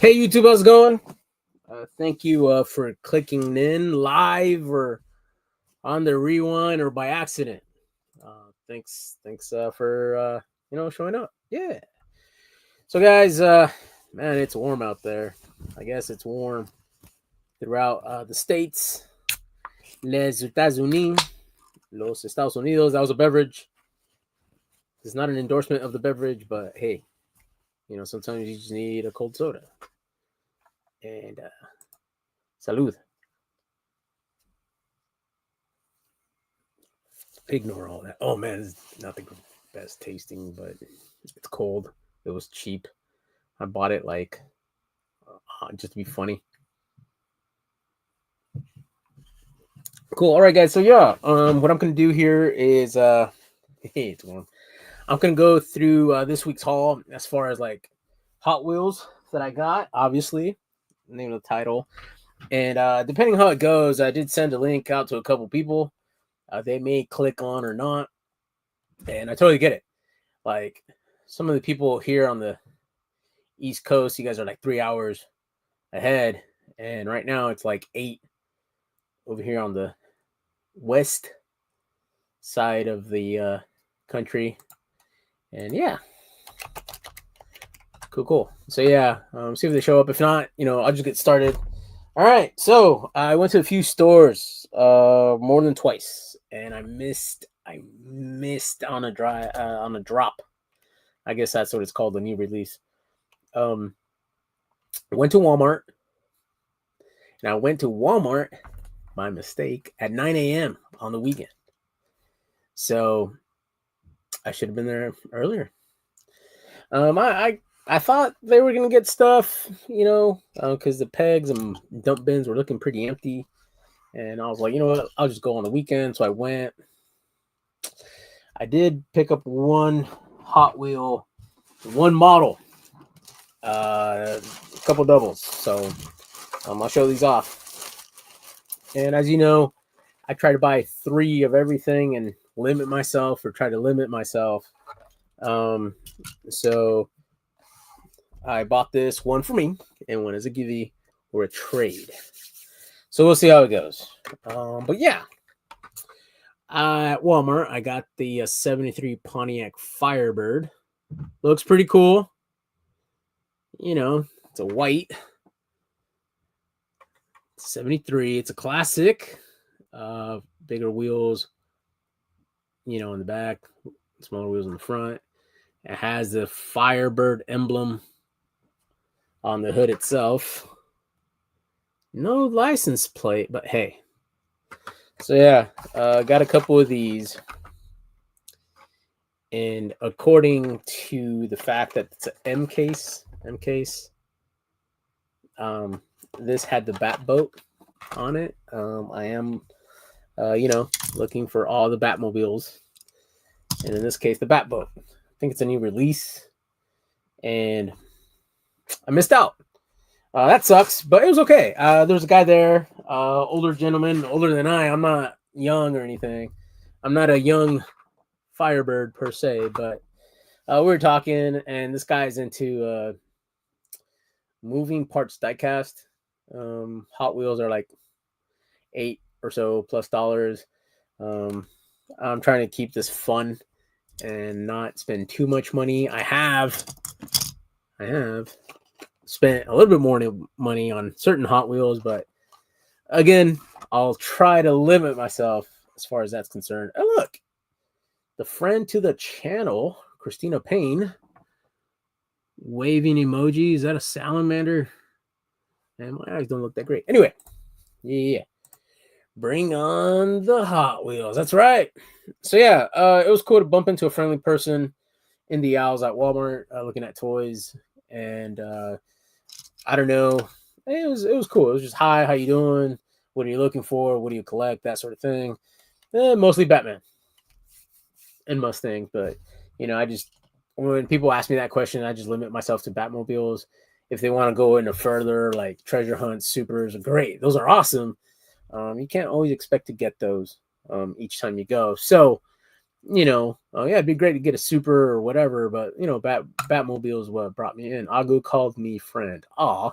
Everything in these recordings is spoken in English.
Hey YouTube, how's it going? Thank you for clicking in live or on the rewind or by accident. Thanks for showing up. Yeah. So guys, man, it's warm out there. I guess it's warm throughout the states. Les États-Unis, Los Estados Unidos. That was a beverage. It's not an endorsement of the beverage, but hey, sometimes you just need a cold soda. And salud. Ignore all that. Oh man, it's not the best tasting, but it's cold. It was cheap. I bought it like just to be funny. Cool. All right, guys. So yeah, what I'm gonna do here is hey, it's warm. I'm gonna go through this week's haul as far as like Hot Wheels that I got. Obviously, name of the title, and depending how it goes, I did send a link out to a couple people. They may click on or not, and I totally get it. Like some of the people here on the East Coast, you guys are like 3 hours ahead, and right now it's like 8 over here on the west side of the country. And yeah, cool. So yeah, see if they show up. If not, I'll just get started. All right, so I went to a few stores more than twice, and I missed on a drop. I guess that's what it's called, the new release. Went to Walmart. And I went to Walmart by mistake at 9 a.m. on the weekend. So I should have been there earlier. I thought they were going to get stuff, because the pegs and dump bins were looking pretty empty. And I was like, you know what? I'll just go on the weekend. So I went. I did pick up one Hot Wheel, one model, a couple doubles. So I'll show these off. And as you know, I try to buy 3 of everything and try to limit myself. So I bought this one for me and one as a giveaway or a trade. So we'll see how it goes. But yeah, at Walmart, I got the 73 Pontiac Firebird. Looks pretty cool. It's a white 73. It's a classic. Bigger wheels, in the back, smaller wheels in the front. It has the Firebird emblem on the hood itself. No license plate, but hey. So yeah, got a couple of these. And according to the fact that it's an M case, this had the Bat boat on it. I am, looking for all the Batmobiles. And in this case, the Bat boat. I think it's a new release. And I missed out. That sucks, but it was okay. There's a guy there, older gentleman, older than I. I'm not young or anything. I'm not a young Firebird per se, but we were talking, and this guy's into moving parts diecast. Hot Wheels are like $8 or so plus dollars. I'm trying to keep this fun and not spend too much money. I have spent a little bit more money on certain Hot Wheels, but again, I'll try to limit myself as far as that's concerned. Oh, look, the friend to the channel, Christina Payne, waving emoji. Is that a salamander? And my eyes don't look that great. Anyway, yeah. Bring on the Hot Wheels. That's right. So yeah, it was cool to bump into a friendly person in the aisles at Walmart looking at toys. And I don't know. It was cool. It was just, hi, how you doing? What are you looking for? What do you collect? That sort of thing. Mostly Batman and Mustang. But, when people ask me that question, I just limit myself to Batmobiles. If they want to go into further, like treasure hunts, supers, great. Those are awesome. You can't always expect to get those each time you go. So you know, oh yeah, it'd be great to get a super or whatever, but you know, Batmobile is what brought me in. Agu called me friend. Aw.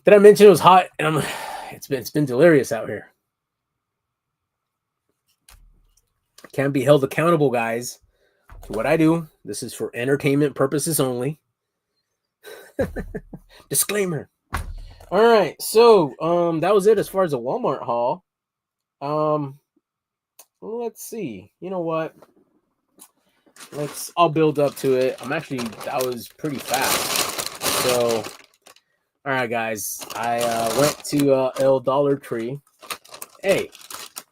Did I mention it was hot? And it's been delirious out here. Can't be held accountable, guys, to what I do. This is for entertainment purposes only. Disclaimer. All right, so that was it as far as the Walmart haul. Let's see. You know what? I'll build up to it. That was pretty fast. So, all right, guys. I went to El Dollar Tree. Hey,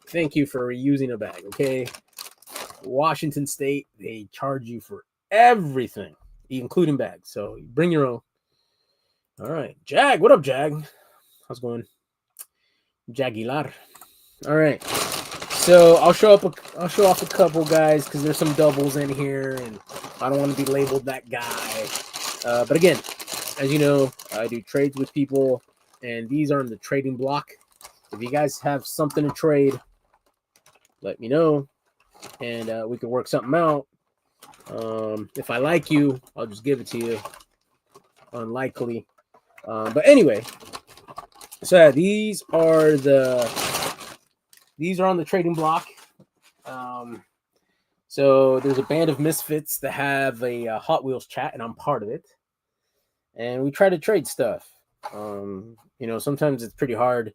thank you for reusing a bag, okay? Washington State, they charge you for everything, including bags. So bring your own. All right. Jag, what up, Jag? How's it going? Jagular. All right. So I'll show off a couple guys because there's some doubles in here, and I don't want to be labeled that guy. But again, as you know, I do trades with people, and these are in the trading block. If you guys have something to trade, let me know, and we can work something out. If I like you, I'll just give it to you. Unlikely. But anyway, so yeah, these are on the trading block. So there's a band of misfits that have a Hot Wheels chat, and I'm part of it. And we try to trade stuff. You know, sometimes it's pretty hard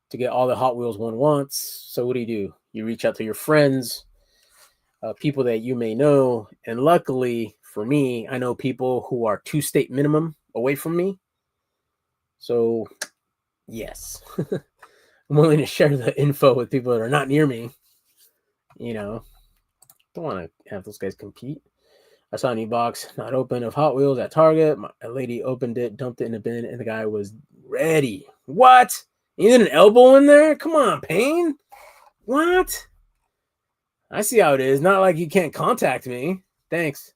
to get all the Hot Wheels one wants. So what do? You reach out to your friends, people that you may know. And luckily for me, I know people who are 2 state minimum away from me. So yes, I'm willing to share the info with people that are not near me. You know, don't want to have those guys compete. I saw an e-box not open of Hot Wheels at Target. A lady opened it, dumped it in a bin, and the guy was ready. What? You need an elbow in there? Come on, Payne. What? I see how it is. Not like you can't contact me. Thanks,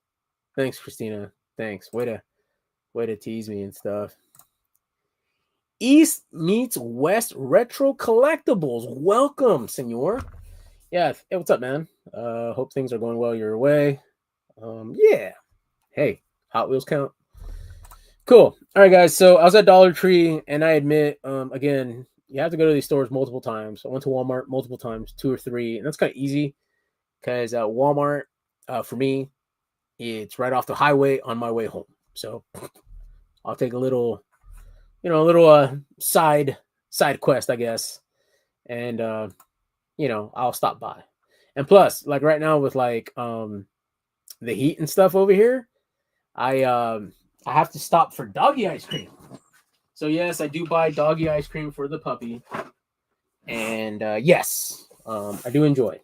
Christina. Thanks. Way to tease me and stuff. East meets West Retro Collectibles. Welcome, senor. Yeah. Hey, what's up, man? Hope things are going well your way. Yeah. Hey, Hot Wheels count. Cool. All right, guys. So I was at Dollar Tree, and I admit, again, you have to go to these stores multiple times. I went to Walmart multiple times, 2 or 3, and that's kind of easy because Walmart, for me, it's right off the highway on my way home. So I'll take a little side quest, I guess, and I'll stop by. And plus, like right now with like the heat and stuff over here, I have to stop for doggy ice cream. So yes, I do buy doggy ice cream for the puppy, and yes, I do enjoy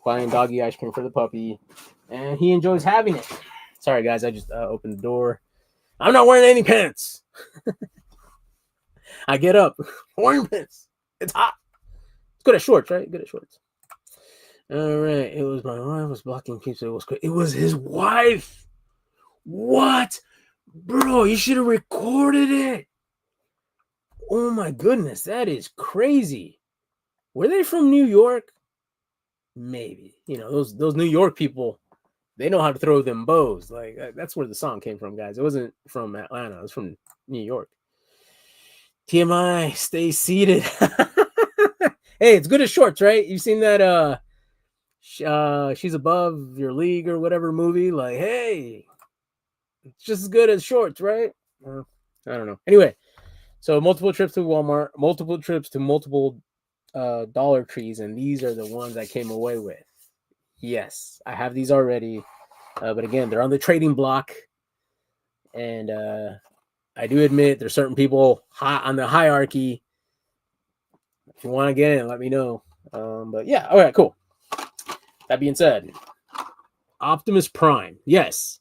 buying doggy ice cream for the puppy, and he enjoys having it. Sorry, guys, I just opened the door. I'm not wearing any pants. I get up, wearing pants. It's hot. It's good at shorts, right? Good at shorts. All right. It was my wife was blocking pizza. It was his wife. What? Bro, you should have recorded it. Oh my goodness, that is crazy. Were they from New York? Maybe. You know, those New York people, they know how to throw them bows. Like that's where the song came from, guys. It wasn't from Atlanta. It was from New York. TMI, stay seated. Hey, it's good as shorts, right? You've seen that She's Above Your League or whatever movie? Like, hey, it's just as good as shorts, right? I don't know. Anyway, so multiple trips to Walmart, multiple trips to multiple Dollar Trees, and these are the ones I came away with. Yes, I have these already. But again, they're on the trading block. And I do admit there's certain people high on the hierarchy. If you want to get in, let me know. But yeah, all right, cool. That being said, Optimus Prime. Yes,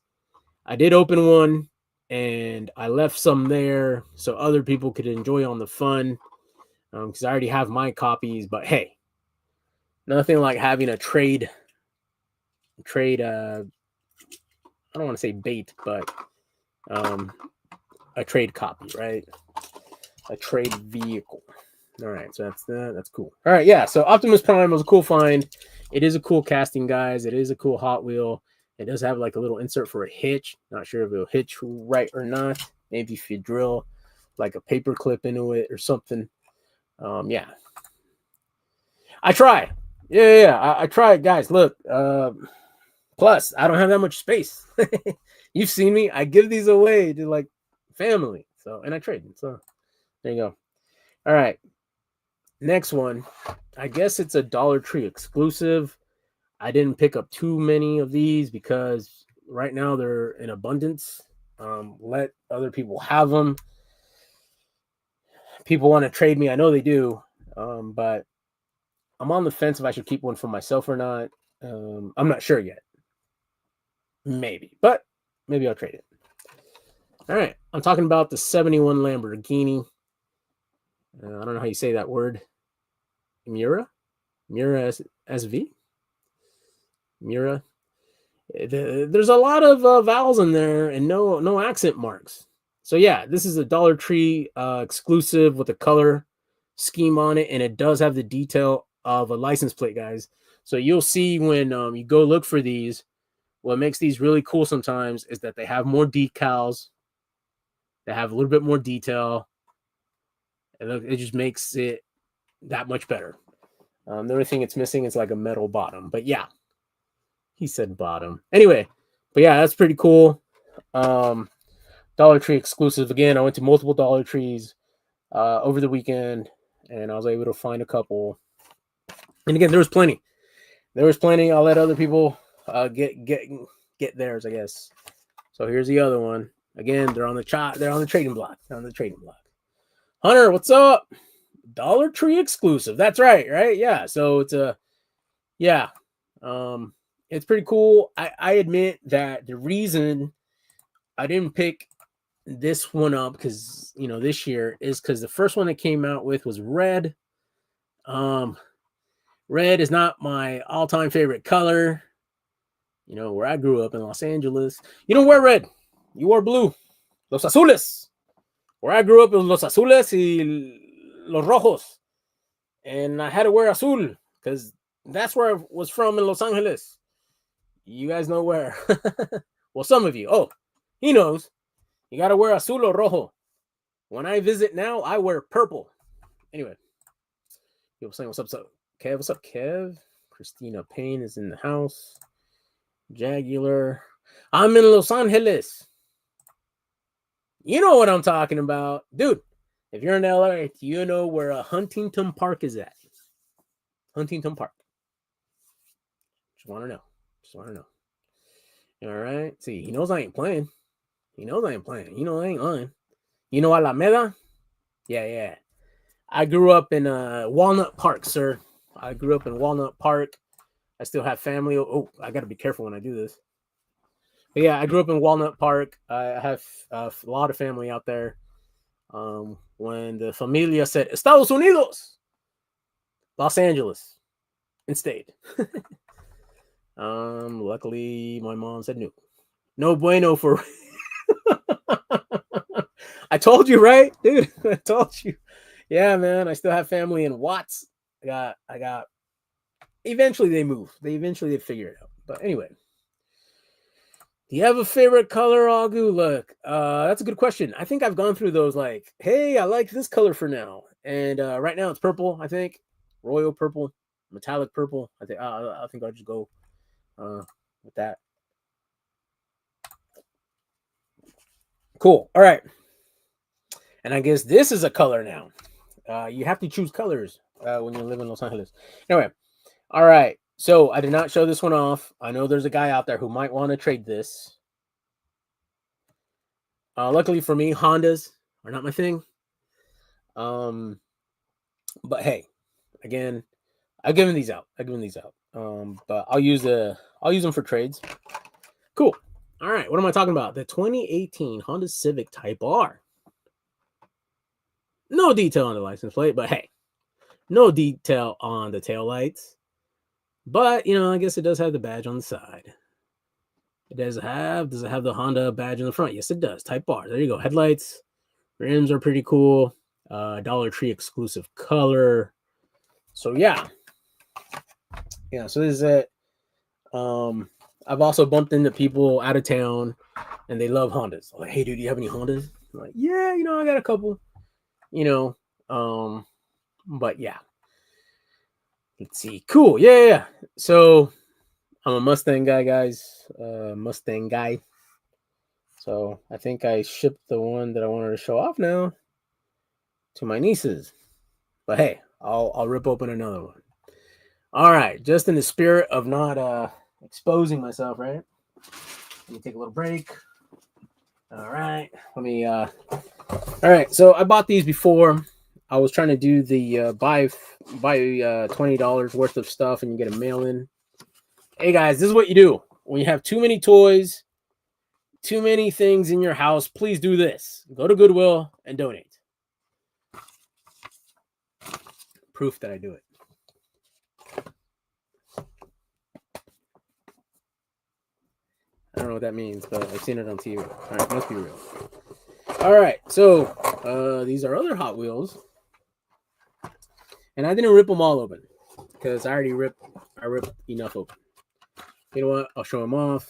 I did open one, and I left some there so other people could enjoy on the fun. Because I already have my copies. But hey, nothing like having a trade. I don't want to say bait, but a trade copy, right? A trade vehicle. All right, so that's cool. All right, yeah. So Optimus Prime was a cool find. It is a cool casting, guys. It is a cool Hot Wheel. It does have like a little insert for a hitch. Not sure if it'll hitch right or not. Maybe if you drill like a paper clip into it or something. Yeah. I try. Yeah. I tried, guys. Look, plus I don't have that much space. You've seen me. I give these away to like family. So, and I trade them. So there you go. All right. Next one. I guess it's a Dollar Tree exclusive. I didn't pick up too many of these because right now they're in abundance. Let other people have them. People want to trade me. I know they do. But I'm on the fence if I should keep one for myself or not. I'm not sure yet. Maybe. But maybe I'll trade it. All right. I'm talking about the 71 Lamborghini. I don't know how you say that word. Mura SV. Mura. There's a lot of vowels in there and no accent marks. So yeah, this is a Dollar Tree exclusive with a color scheme on it, and it does have the detail of a license plate, guys. So you'll see when you go look for these. What makes these really cool sometimes is that they have more decals. They have a little bit more detail. And it just makes it that much better. The only thing it's missing is like a metal bottom. But yeah, he said bottom. Anyway, but yeah, that's pretty cool. Dollar Tree exclusive. Again, I went to multiple Dollar Trees over the weekend, and I was able to find a couple. And again, there was plenty. I'll let other people get theirs, I guess. So here's the other one. Again, they're on the trading block. Hunter, what's up? Dollar Tree exclusive. That's right? Yeah. So it's it's pretty cool. I admit that the reason I didn't pick this one up because this year is because the first one that came out with was red. Red is not my all-time favorite color. Where I grew up in Los Angeles, you don't wear red. You wore blue. Los azules. Where I grew up in Los azules y los rojos. And I had to wear azul because that's where I was from in Los Angeles. You guys know where. Well, some of you. Oh, he knows. You got to wear azul or rojo. When I visit now, I wear purple. Anyway. People saying, what's up, Kev? What's up, Kev? Christina Payne is in the house. Jagular. I'm in Los Angeles. You know what I'm talking about. Dude, if you're in LA, you know where Huntington Park is at. Huntington Park. Just want to know. All right. See, he knows I ain't playing. I ain't lying. You know Alameda? Yeah. I grew up in Walnut Park, sir. I still have family. Oh, I got to be careful when I do this. But yeah, I grew up in Walnut Park. I have a lot of family out there. When the familia said Estados Unidos, Los Angeles, and stayed. Luckily, my mom said no. No bueno for. I told you, right, dude? I told you. Yeah, man. I still have family in Watts. I got. Eventually, they move. They figure it out. But anyway, do you have a favorite color, Agu? Look, that's a good question. I think I've gone through those. Like, hey, I like this color for now, and right now it's purple. I think royal purple, metallic purple. I think I'll just go with that. Cool. All right. And I guess this is a color now. You have to choose colors when you live in Los Angeles. Anyway, all right. So I did not show this one off. I know there's a guy out there who might want to trade this. Luckily for me, Hondas are not my thing. But hey, again, I've given these out. But I'll use them for trades. Cool. All right. What am I talking about? The 2018 Honda Civic Type R. No detail on the license plate, but hey, no detail on the taillights. But, I guess it does have the badge on the side. Does it have the Honda badge in the front? Yes, it does. Type R. There you go. Headlights. Rims are pretty cool. Dollar Tree exclusive color. So, yeah. Yeah, so this is it. I've also bumped into people out of town, and they love Hondas. I'm like, hey, dude, do you have any Hondas? I'm like, yeah, I got a couple. You know, but yeah. Let's see. Cool. Yeah. So I'm a Mustang guy, guys. Mustang guy. So I think I shipped the one that I wanted to show off now to my nieces. But hey, I'll rip open another one. All right, just in the spirit of not exposing myself, right? Let me take a little break. All right, let me. All right, so I bought these before. I was trying to do the buy $20 worth of stuff and you get a mail in. Hey guys, this is what you do when you have too many toys, too many things in your house. Please do this: go to Goodwill and donate. Proof that I do it. I don't know what that means, but I've seen it on TV. All right, must be real. All right, so these are other Hot Wheels, and I didn't rip them all open because I ripped enough open. You know what? I'll show them off.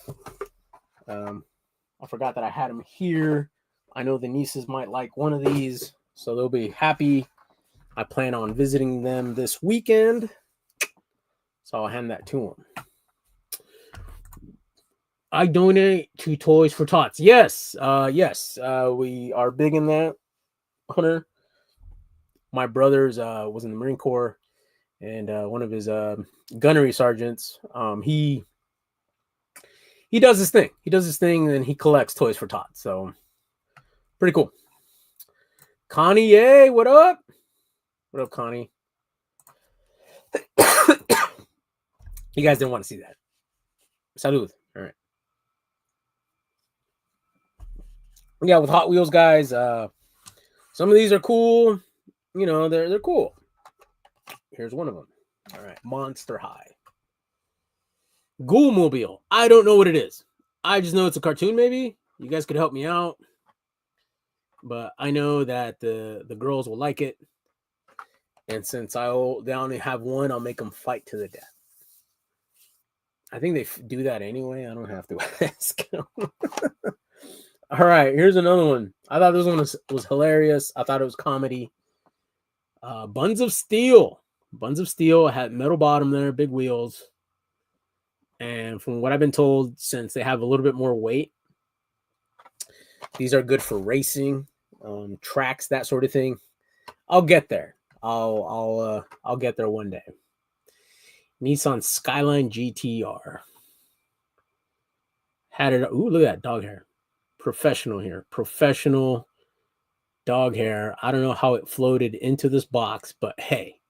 I forgot that I had them here. I know the nieces might like one of these, so they'll be happy. I plan on visiting them this weekend, so I'll hand that to them. I donate to Toys for Tots. Yes, we are big in that, Hunter. My brother's was in the Marine Corps, and one of his gunnery sergeants, he does this thing. He does this thing, and he collects Toys for Tots. So pretty cool. Connie, yay! What up? What up, Connie? You guys didn't want to see that. Salud. All right. Yeah, with Hot Wheels, guys. Some of these are cool. They're cool. Here's one of them. All right, Monster High. Ghoulmobile. I don't know what it is. I just know it's a cartoon. Maybe you guys could help me out. But I know that the girls will like it. And since they only have one, I'll make them fight to the death. I think they do that anyway. I don't have to ask. All right, here's another one. I thought this one was hilarious. I thought it was comedy. Buns of Steel. Buns of Steel had metal bottom there, big wheels. And from what I've been told, since they have a little bit more weight, these are good for racing, tracks, that sort of thing. I'll get there. I'll get there one day. Nissan Skyline GTR. Had it. Ooh, look at that dog hair. Professional here. Professional dog hair. I don't know how it floated into this box, but hey,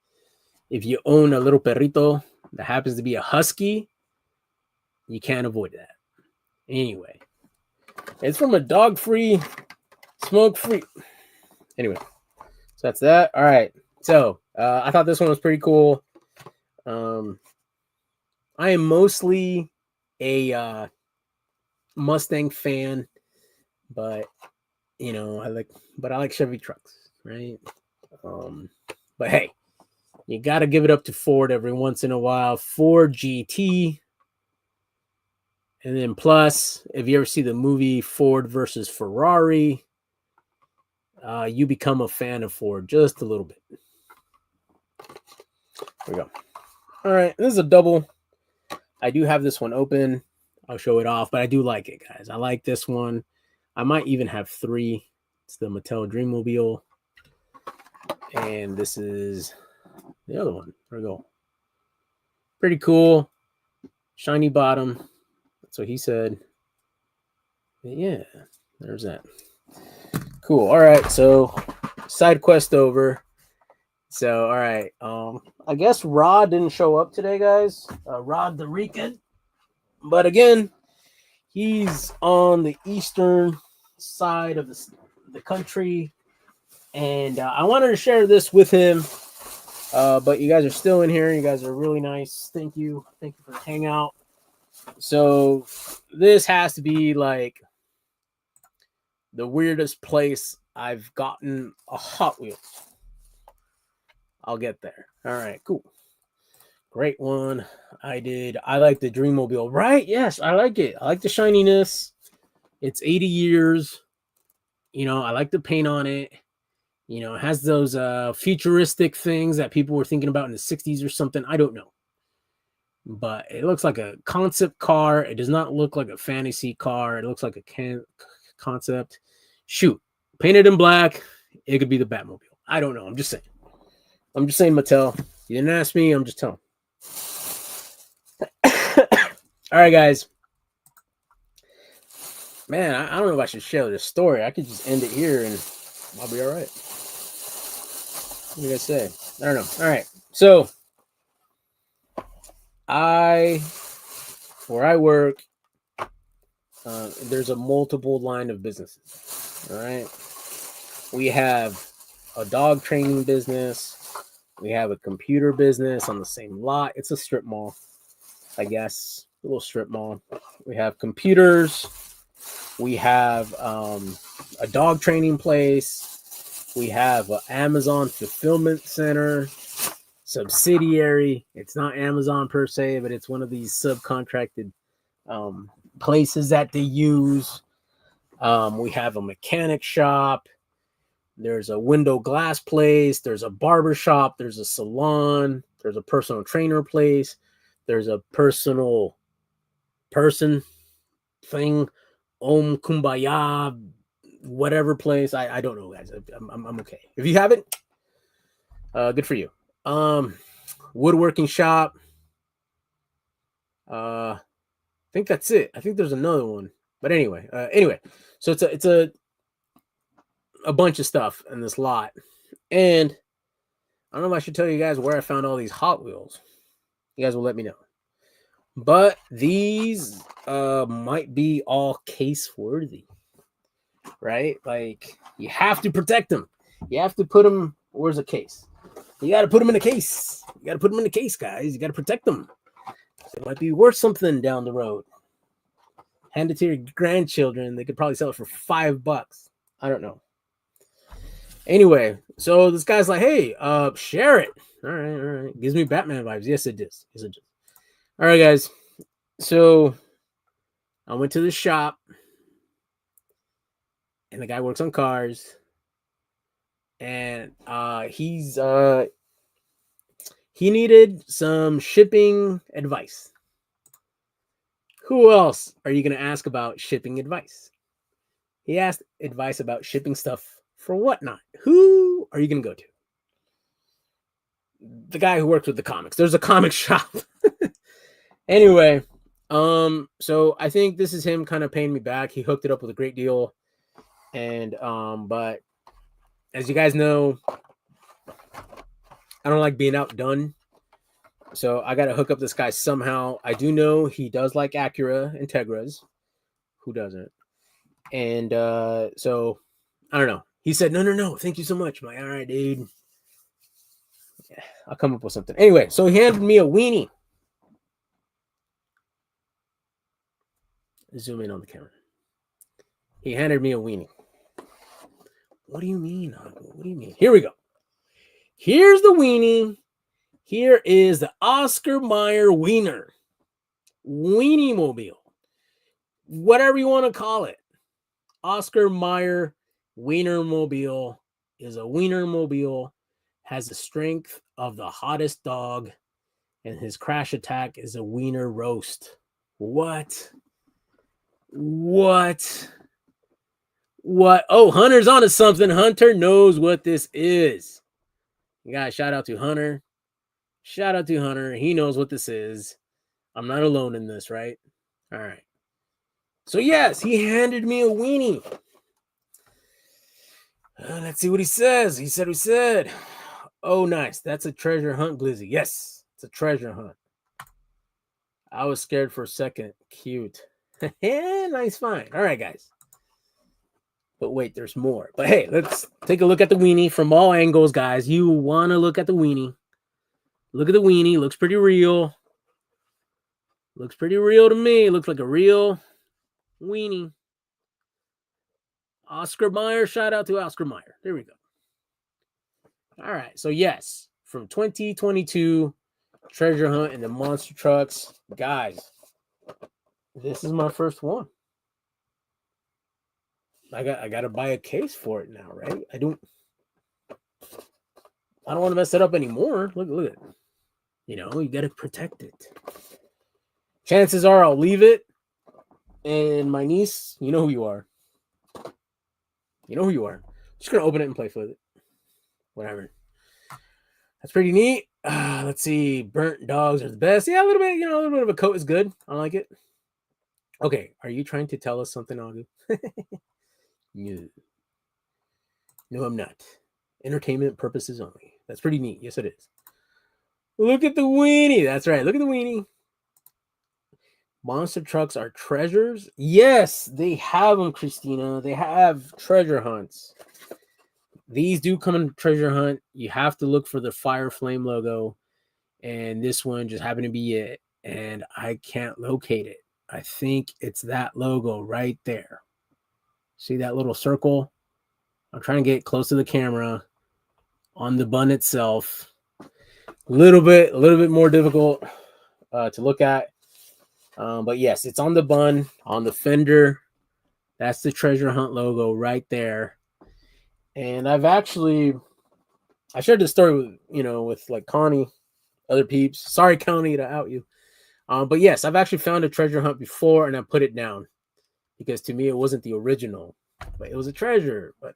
if you own a little perrito that happens to be a husky, you can't avoid that. Anyway, it's from a dog-free, smoke-free. Anyway, so that's that. All right. So I thought this one was pretty cool. I am mostly a Mustang fan, but I like Chevy trucks, right? But hey, you got to give it up to Ford every once in a while. Ford GT. And then plus, if you ever see the movie Ford versus Ferrari, you become a fan of Ford just a little bit. There we go. All right, this is a double. I do have this one open. I'll show it off, but I do like it, guys. I like this one. I might even have three. It's the Mattel Dreammobile. And this is the other one. There we go. Pretty cool. Shiny bottom. That's what he said. But yeah, there's that. Cool. All right, so side quest over. So, all right. I guess Rod didn't show up today, guys. Rod the Rican. But again, he's on the eastern side of the country. And I wanted to share this with him. But you guys are still in here. You guys are really nice. Thank you. Thank you for the hangout. So this has to be like the weirdest place I've gotten a Hot Wheels. I'll get there. All right, cool. Great one. I like the Dreammobile. Right? Yes, I like it. I like the shininess. It's 80 years. I like the paint on it. It has those futuristic things that people were thinking about in the 60s or something. I don't know. But it looks like a concept car. It does not look like a fantasy car. It looks like a concept. Shoot. Painted in black. It could be the Batmobile. I don't know. I'm just saying. Mattel. You didn't ask me. I'm just telling. All right, guys. Man, I don't know if I should share this story. I could just end it here and I'll be all right. What do you guys say? I don't know. All right. So, where I work, there's a multiple line of businesses. All right. We have a dog training business. We have a computer business on the same lot. It's a strip mall, I guess. A little strip mall. We have computers. We have a dog training place. We have an Amazon fulfillment center subsidiary. It's not Amazon per se, but it's one of these subcontracted places that they use. We have a mechanic shop. There's a window glass place. There's a barber shop. There's a salon. There's a personal trainer place. There's a personal person thing. Om Kumbaya, whatever place. I don't know, guys. I'm okay. If you haven't, good for you. Woodworking shop. I think that's it. I think there's another one, but anyway. So it's a bunch of stuff in this lot, and I don't know if I should tell you guys where I found all these Hot Wheels. You guys will let me know. But these might be all case worthy, right? Like you have to protect them. You have to put them. Where's a case? You got to put them in a case. You got to put them in a case, guys. You got to protect them. It might be worth something down the road. Hand it to your grandchildren. They could probably sell it for $5. I don't know. Anyway, so this guy's like, hey, share it. All right. Gives me Batman vibes. Yes, it does. All right, guys. So I went to the shop, and the guy works on cars, and he needed some shipping advice. Who else are you going to ask about shipping advice? He asked advice about shipping stuff for whatnot. Who are you going to go to? The guy who works with the comics. There's a comic shop. Anyway, so I think this is him kind of paying me back. He hooked it up with a great deal. And but as you guys know, I don't like being outdone. So I got to hook up this guy somehow. I do know he does like Acura Integras. Who doesn't? And so I don't know. He said, no. Thank you so much. I'm like, all right, dude. Yeah, I'll come up with something. Anyway, so he handed me a weenie. Zoom in on the camera. He handed me a weenie. What do you mean, Uncle? What do you mean? Here we go. Here's the weenie. Here is the Oscar Mayer Wiener. Weenie Mobile. Whatever you want to call it. Oscar Mayer Wiener Mobile is a Wiener Mobile, has the strength of the hottest dog, and his crash attack is a Wiener roast. What? Oh, Hunter's onto something. Hunter knows what this is. You guys, shout out to Hunter. He knows what this is. I'm not alone in this, right? All right. So, yes, he handed me a weenie. Let's see what he says. He said, oh, nice. That's a treasure hunt, Glizzy. Yes, it's a treasure hunt. I was scared for a second. Cute. Nice find. All right, guys. But wait, there's more. But hey, let's take a look at the weenie from all angles, guys. You want to look at the weenie. Look at the weenie. Looks pretty real. Looks pretty real to me. Looks like a real weenie. Oscar Mayer. Shout out to Oscar Mayer. There we go. All right. So, yes, from 2022 treasure hunt in the monster trucks. Guys, this is my first one. I got to buy a case for it now, right? I don't want to mess it up anymore. Look at it. You know, you got to protect it. Chances are I'll leave it. And my niece, you know who you are. You know who you are. Just going to open it and play with it. Whatever. That's pretty neat. Let's see. Burnt dogs are the best. Yeah, a little bit, a little bit of a coat is good. I like it. Okay. Are you trying to tell us something, Agu? No. No, I'm not. Entertainment purposes only. That's pretty neat. Yes, it is. Look at the weenie. That's right. Look at the weenie. Monster trucks are treasures. Yes, they have them, Christina. They have treasure hunts. These do come in treasure hunt. You have to look for the Fire Flame logo. And this one just happened to be it. And I can't locate it. I think it's that logo right there. See that little circle? I'm trying to get close to the camera on the bun itself. A little bit more difficult to look at. But yes, it's on the bun, on the fender. That's the treasure hunt logo right there. And I shared this story with like Connie, other peeps. Sorry, Connie, to out you. But yes, I've actually found a treasure hunt before and I put it down because to me it wasn't the original, but it was a treasure. But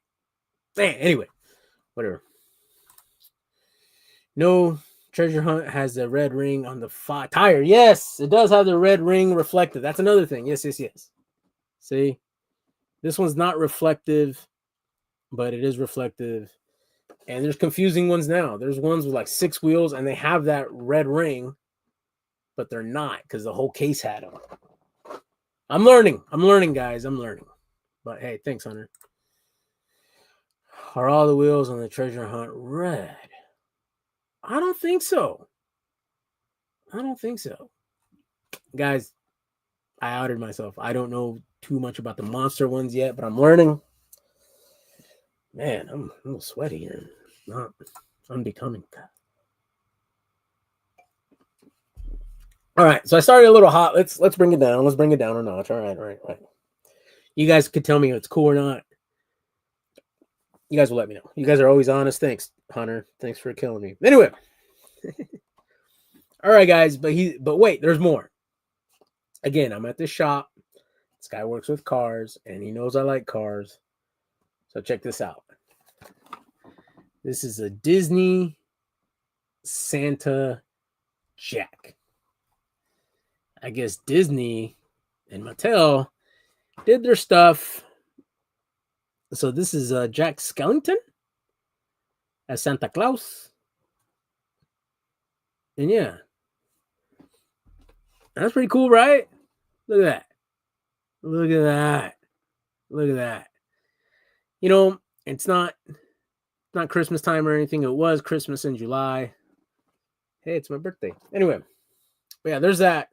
anyway, whatever. No treasure hunt has the red ring on the tire. Yes, it does have the red ring reflective. That's another thing. Yes. See, this one's not reflective, but it is reflective. And there's confusing ones now. There's ones with like 6 wheels and they have that red ring, but they're not because the whole case had them. I'm learning, guys. I'm learning. But hey, thanks, Hunter. Are all the wheels on the treasure hunt red? I don't think so. Guys, I outed myself. I don't know too much about the monster ones yet, but I'm learning. Man, I'm a little sweaty here. Not unbecoming. All right, so I started a little hot. Let's bring it down. Let's bring it down a notch. All right. You guys could tell me if it's cool or not. You guys will let me know. You guys are always honest. Thanks, Hunter. Thanks for killing me. Anyway. All right, guys, but wait, there's more. Again, I'm at this shop. This guy works with cars, and he knows I like cars. So check this out. This is a Disney Santa Jack. I guess Disney and Mattel did their stuff. So this is Jack Skellington as Santa Claus. And yeah. That's pretty cool, right? Look at that. It's not Christmas time or anything. It was Christmas in July. Hey, it's my birthday. Anyway. But yeah, there's that.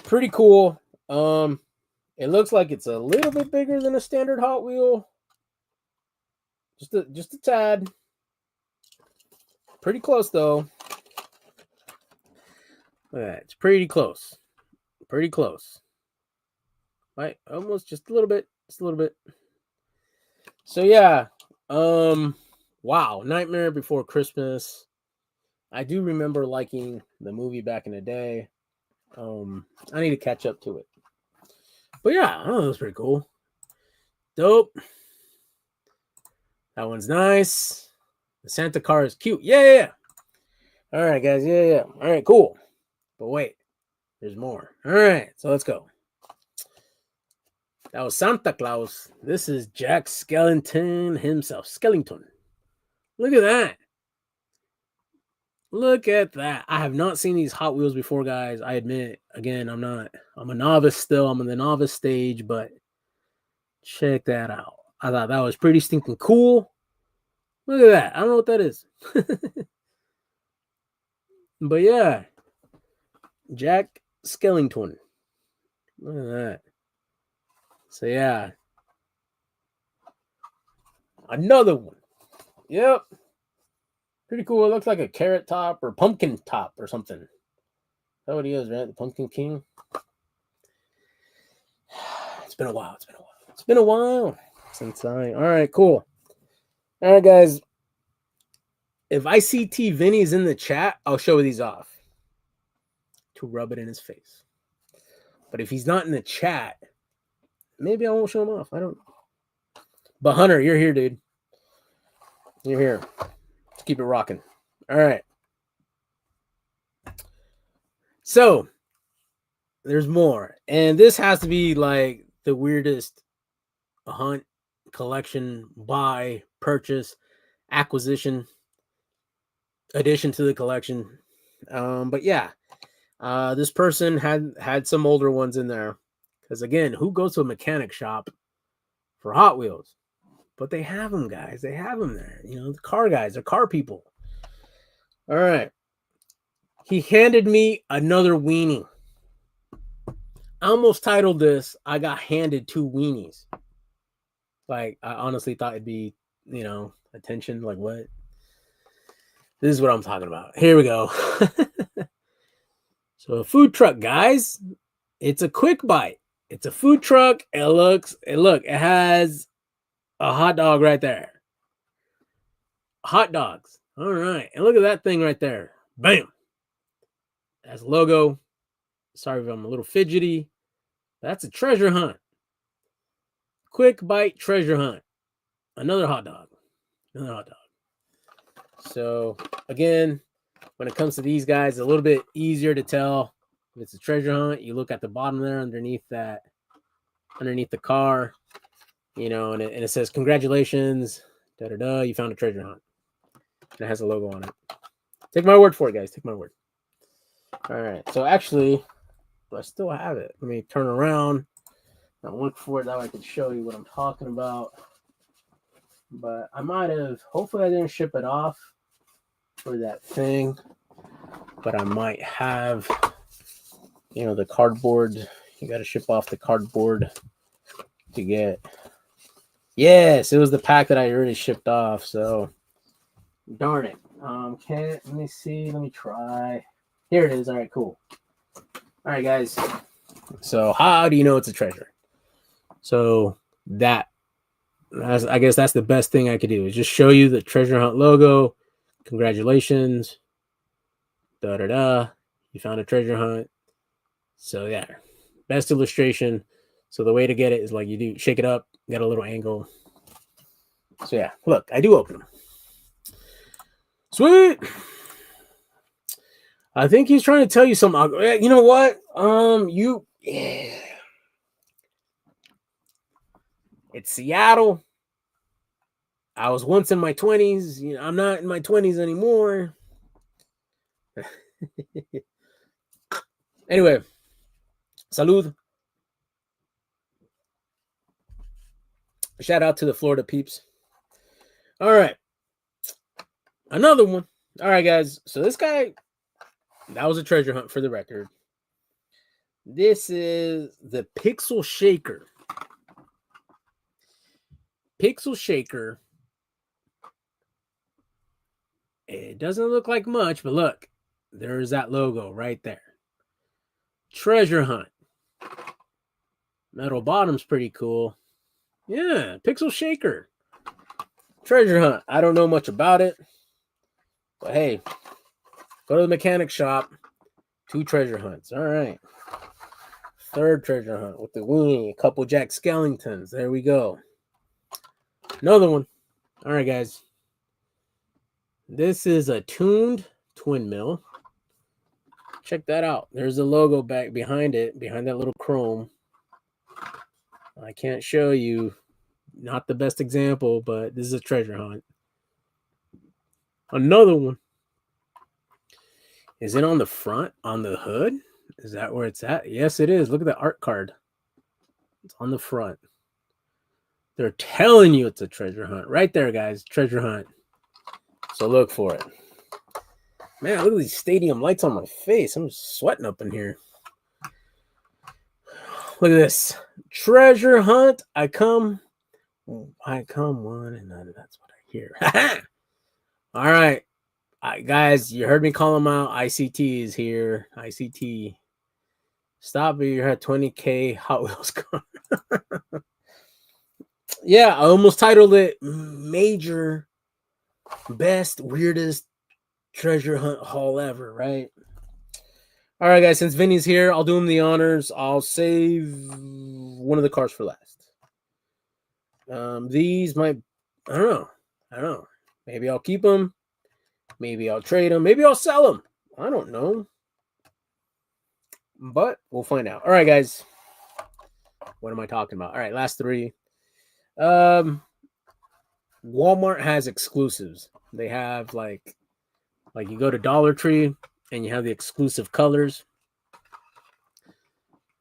Pretty cool. It looks like it's a little bit bigger than a standard Hot Wheel. Just a tad. Pretty close though. Look at that. It's pretty close. Right? Almost just a little bit. So yeah. Wow. Nightmare Before Christmas. I do remember liking the movie back in the day. I need to catch up to it. But yeah, that was pretty cool. Dope. That one's nice. The Santa car is cute. Yeah. All right, guys. Yeah. All right, cool. But wait, there's more. All right, so let's go. That was Santa Claus. This is Jack Skellington himself. Skellington. Look at that. I have not seen these Hot Wheels before, guys. I admit, again, I'm a novice still. I'm in the novice stage, but check that out. I thought that was pretty stinking cool. Look at that. I don't know what that is. But yeah. Jack Skellington. Look at that. So yeah. Another one. Yep. Pretty cool. It looks like a carrot top or pumpkin top or something. Is that what he is, right? The Pumpkin King. It's been a while. It's been a while since I. All right, cool. All right, guys. If I see T Vinny's in the chat, I'll show these off to rub it in his face. But if he's not in the chat, maybe I won't show him off. I don't know. But Hunter, you're here, dude. You're here. Let's keep it rocking. All right. So there's more. And this has to be like the weirdest hunt, collection, buy, purchase, acquisition, addition to the collection. But yeah, this person had some older ones in there. Because again, who goes to a mechanic shop for Hot Wheels? But they have them, guys. They have them there. You know, the car guys, the car people. All right. He handed me another weenie. I almost titled this, I got handed 2 weenies. Like, I honestly thought it'd be, you know, attention. Like, what? This is what I'm talking about. Here we go. So, a food truck, guys. It's a quick bite. It's a food truck. It has a hot dog right there. Hot dogs. All right. And look at that thing right there. Bam. That's a logo. Sorry if I'm a little fidgety. That's a treasure hunt. Quick bite treasure hunt. Another hot dog. Another hot dog. So, again, when it comes to these guys, it's a little bit easier to tell if it's a treasure hunt. You look at the bottom there underneath the car, you know, and it says, congratulations, you found a treasure hunt. And it has a logo on it. Take my word for it, guys. Take my word. All right. So actually, I still have it. Let me turn around and look for it. That way I can show you what I'm talking about. But I might have, hopefully I didn't ship it off for that thing. But I might have, you know, the cardboard. You got to ship off the cardboard to get. Yes, it was the pack that I already shipped off. So, darn it. Let me see. Let me try. Here it is. All right, cool. All right, guys. So, how do you know it's a treasure? So, I guess that's the best thing I could do is just show you the treasure hunt logo. Congratulations. You found a treasure hunt. So, yeah. Best illustration. So, the way to get it is like you do shake it up, get a little angle. So, yeah. Look, I do open them. Sweet. I think he's trying to tell you something. You know what? It's Seattle. I was once in my 20s. You know, I'm not in my 20s anymore. Anyway, salud. Shout out to the Florida peeps. All right. Another one. All right, guys. So this guy, that was a treasure hunt for the record. This is the Pixel Shaker. Pixel Shaker. It doesn't look like much, but look, there's that logo right there. Treasure hunt. Metal bottom's pretty cool. Yeah, Pixel Shaker. Treasure hunt. I don't know much about it, but hey, go to the mechanic shop. 2 treasure hunts. All right. 3rd treasure hunt with the weenie. A couple Jack Skellingtons. There we go. Another one. All right, guys. This is a tuned twin mill. Check that out. There's the logo back behind it, behind that little chrome. I can't show you. Not the best example, but this is a treasure hunt. Another one. Is it on the front, on the hood? Is that where it's at? Yes, it is. Look at the art card. It's on the front. They're telling you it's a treasure hunt. Right there, guys. Treasure hunt. So look for it. Man, look at these stadium lights on my face. I'm sweating up in here. Look at this. Treasure hunt. I come one, and that's what I hear. All right. Guys, you heard me call them out. ICT is here. ICT. Stop it. You had 20K Hot Wheels car. Yeah, I almost titled it Major Best Weirdest Treasure Hunt Haul Ever, right? All right, guys, since Vinny's here, I'll do him the honors. I'll save one of the cars for last. These might, I don't know. Maybe I'll keep them. Maybe I'll trade them. Maybe I'll sell them. I don't know. But we'll find out. All right, guys. What am I talking about? All right, last three. Walmart has exclusives. They have like you go to Dollar Tree and you have the exclusive colors.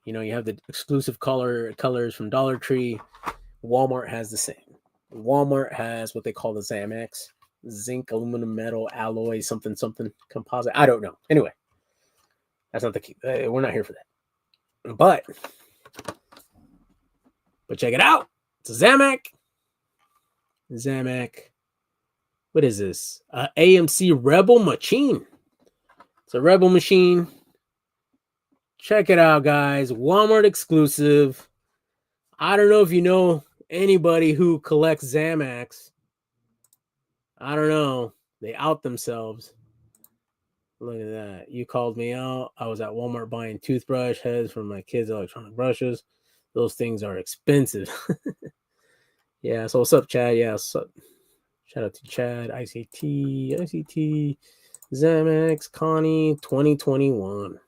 You know, you have the exclusive colors from Dollar Tree. Walmart has the same. Walmart has what they call the ZAMX, zinc, aluminum, metal, alloy, something composite. I don't know. Anyway, that's not the key. We're not here for that. But check it out. It's a ZAMAC. What is this? AMC Rebel Machine. It's a Rebel machine. Check it out, guys. Walmart exclusive. I don't know if you know anybody who collects ZAMACs. I don't know. They out themselves. Look at that. You called me out. I was at Walmart buying toothbrush heads for my kids' electronic brushes. Those things are expensive. Yeah, so what's up, Chad? Yeah, what's up? Shout out to Chad, ICT, ZAMAX, Connie, 2021.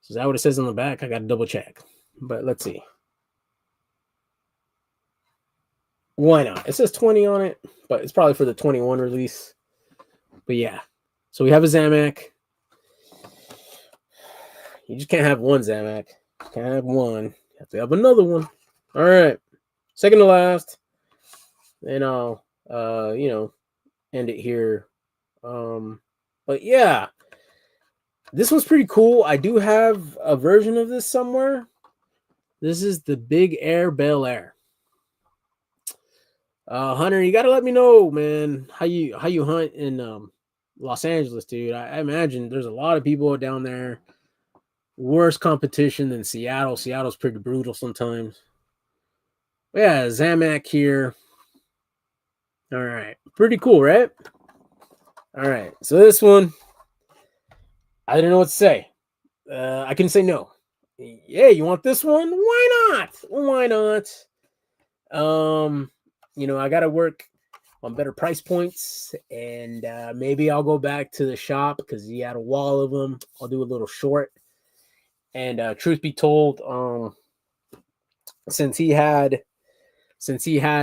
Is that what it says on the back? I got to double check. But let's see. Why not? It says 20 on it, but it's probably for the 21 release. But yeah. So we have a ZAMAC. You just can't have one ZAMAC. You can't have one. You have to have another one. All right. Second to last. And I'll end it here. But yeah. This one's pretty cool. I do have a version of this somewhere. This is the Big Air Bel Air. Hunter, you gotta let me know, man, how you hunt in Los Angeles, dude. I imagine there's a lot of people down there. Worse competition than Seattle. Seattle's pretty brutal sometimes. But yeah, ZAMAC here. All right, pretty cool, right? All right, so this one, I didn't know what to say. I can say no. Yeah, you want this one? Why not? Why not? I got to work on better price points, and maybe I'll go back to the shop because he had a wall of them. I'll do a little short. And truth be told, since he had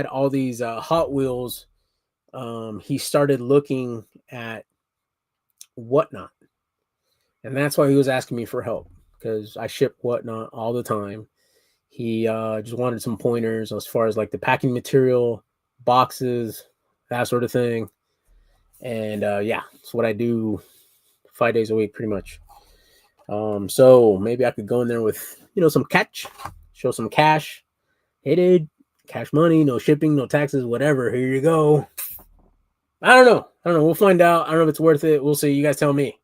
all these Hot Wheels, he started looking at Whatnot, and that's why he was asking me for help because I ship Whatnot all the time. He just wanted some pointers as far as like the packing material, boxes, that sort of thing. And yeah, it's what I do 5 days a week, pretty much. So maybe I could go in there with, some catch, show some cash. Hey, dude, cash money, no shipping, no taxes, whatever. Here you go. I don't know. We'll find out. I don't know if it's worth it. We'll see. You guys tell me.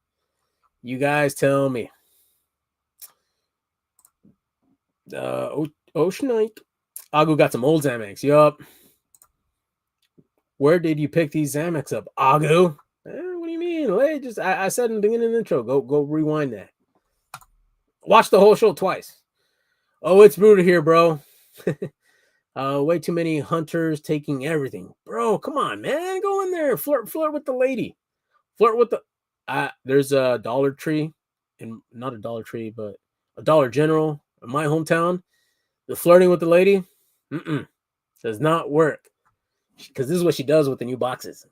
Oceanite. Agu got some old ZAMAX. Yup. Where did you pick these ZAMAX up, Agu? What do you mean? I said in the beginning of the intro. Go rewind that. Watch the whole show twice. Oh, it's brutal here, bro. Way too many hunters taking everything. Bro, come on, man. Go in there. Flirt with the lady. Flirt with the... there's a Dollar Tree. And not a Dollar Tree, but a Dollar General in my hometown. The flirting with the lady, does not work. Because this is what she does with the new boxes.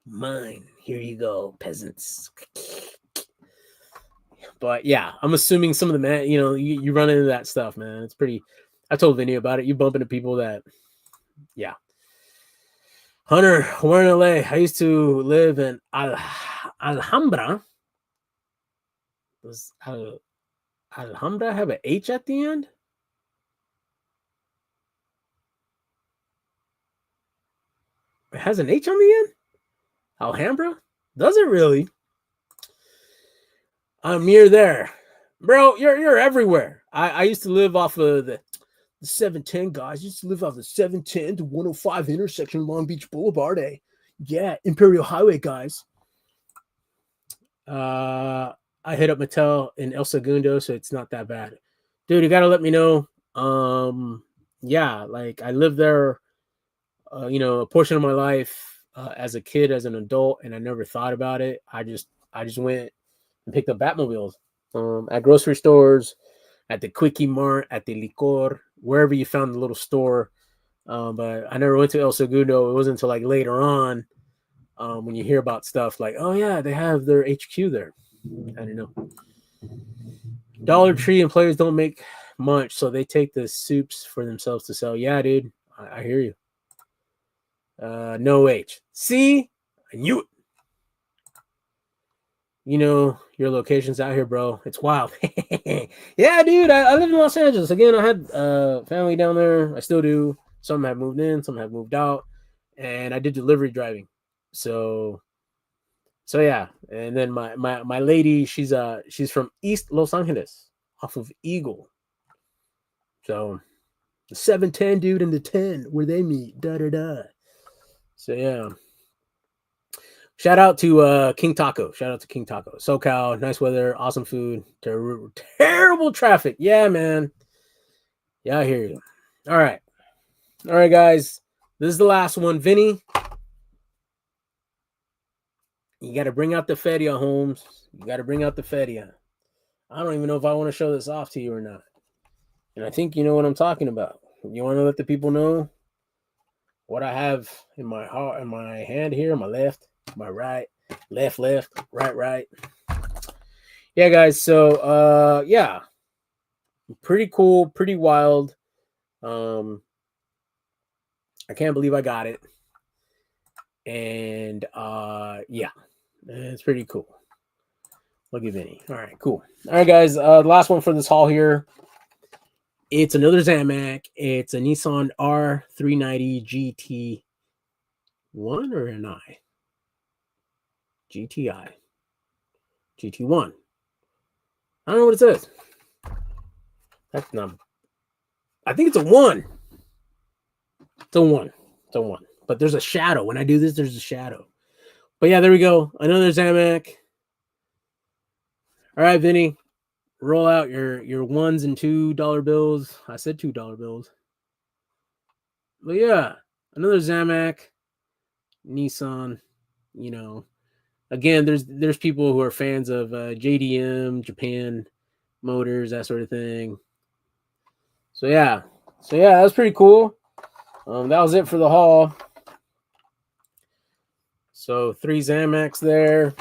Mine. Here you go, peasants. But yeah, I'm assuming some of the man, you run into that stuff, man. It's pretty. I told Vinny about it. You bump into people that, yeah. Hunter, we're in LA. I used to live in Alhambra. Does Alhambra have an H at the end? It has an H on the end? Alhambra? Does it really? I'm near there. Bro, you're everywhere. I used to live off of the 710, guys. Used to live off the 710 to 105 intersection, Long Beach Boulevard. Yeah, Imperial Highway, guys. I hit up Mattel in El Segundo, so it's not that bad. Dude, you gotta let me know. Yeah, like I lived there, a portion of my life as a kid, as an adult, and I never thought about it. I just went and picked up Batmobiles at grocery stores, at the Quickie Mart, at the Licor, wherever you found the little store. But I never went to El Segundo. It wasn't until like later on when you hear about stuff like, oh yeah, they have their HQ there. I don't know. Dollar Tree employees don't make much, so they take the soups for themselves to sell. Yeah, dude, I hear you. No H. See, I knew it. You know your locations out here, bro. It's wild. Yeah, dude. I live in Los Angeles. Again, I had family down there. I still do. Some have moved in, some have moved out, and I did delivery driving. So yeah. And then my lady, she's from East Los Angeles, off of Eagle. So the 710 dude and the 10 where they meet. Da da da. So yeah. Shout out to King Taco. Shout out to King Taco. SoCal, nice weather, awesome food, terrible traffic. Yeah, man. Yeah, I hear you. All right, guys. This is the last one. Vinny, you got to bring out the Fedia, Holmes. You got to bring out the Fedia. I don't even know if I want to show this off to you or not. And I think you know what I'm talking about. You want to let the people know what I have in my heart, in my hand here, my left, my right, left, right. Yeah, guys. So, yeah, pretty cool, pretty wild. I can't believe I got it. And, yeah, it's pretty cool. Look at Vinny. All right, cool. All right, guys. The last one for this haul here. It's another Zamac. It's a Nissan R390 GT1 or an I? GTI. GT1. I don't know what it says. That's not. I think it's a 1. It's a 1. It's a 1. But there's a shadow. When I do this, there's a shadow. But yeah, there we go. Another Zamac. All right, Vinny. Roll out your $1s and $2 bills. I said $2 bills. But yeah, another Zamac, Nissan. You know, again, there's people who are fans of JDM, Japan Motors, that sort of thing. So yeah, that was pretty cool. That was it for the haul. So 3 Zamacs there.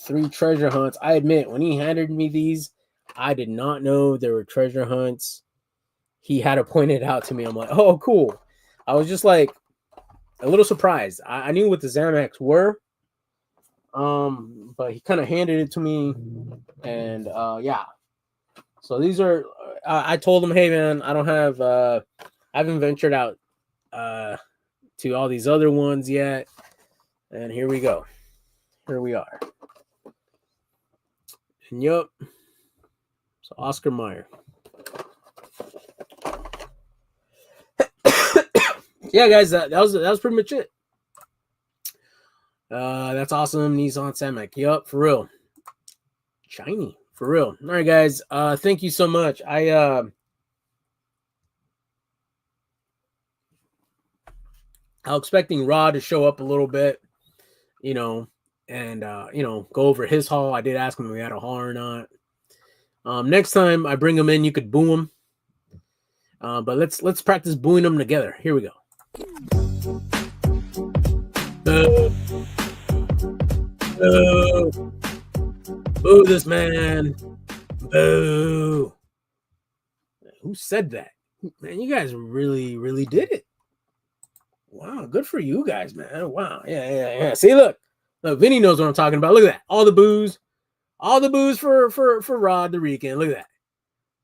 3 treasure hunts. I admit, when he handed me these, I did not know there were treasure hunts. He had to point it out to me. I'm like, oh, cool. I was just like a little surprised. I knew what the Zamacs were, but he kind of handed it to me, and yeah. So these are. I told him, hey man, I don't have. I haven't ventured out to all these other ones yet, and here we go. Here we are. And yup. So Oscar Mayer. Yeah, guys, that was pretty much it. That's awesome. Nissan Zamac. Yup, for real. Shiny, for real. All right, guys. Thank you so much. I was expecting Rod to show up a little bit, and go over his haul. I did ask him if we had a haul or not. Next time I bring him in, you could boo him. But let's practice booing them together. Here we go. Boo. Boo. Boo this man. Boo. Who said that? Man, you guys really, really did it. Wow, good for you guys, man. Wow. Yeah. See, look, Vinny knows what I'm talking about. Look at that. All the boos for Rod the Rican. Look at that.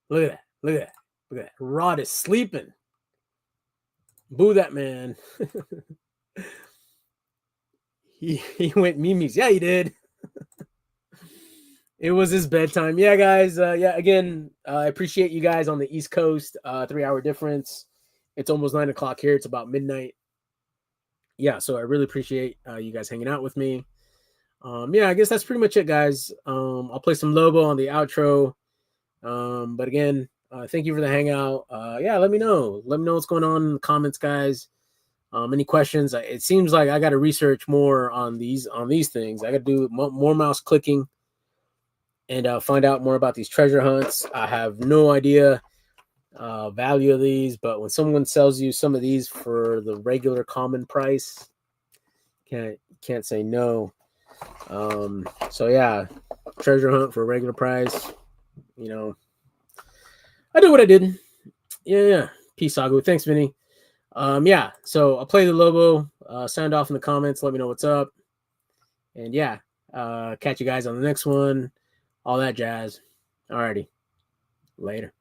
Look at that. Rod is sleeping. Boo that man. he went memes. Yeah, he did. It was his bedtime. Yeah, guys. Yeah, again, I appreciate you guys on the East Coast. 3 hour difference. It's almost 9 o'clock here. It's about midnight. Yeah, so I really appreciate you guys hanging out with me. Yeah, I guess that's pretty much it, guys. I'll play some Lobo on the outro. But again, thank you for the hangout. Yeah, let me know. Let me know what's going on in the comments, guys. Any questions? It seems like I got to research more on these things. I got to do more mouse clicking and find out more about these treasure hunts. I have no idea value of these, but when someone sells you some of these for the regular common price, can't say no. So yeah, treasure hunt for a regular price. You know, I did what I did. Yeah. Peace, Sagu. Thanks, Vinny. Yeah. So I'll play the Lobo. Sound off in the comments. Let me know what's up. And yeah, catch you guys on the next one. All that jazz. Alrighty. Later.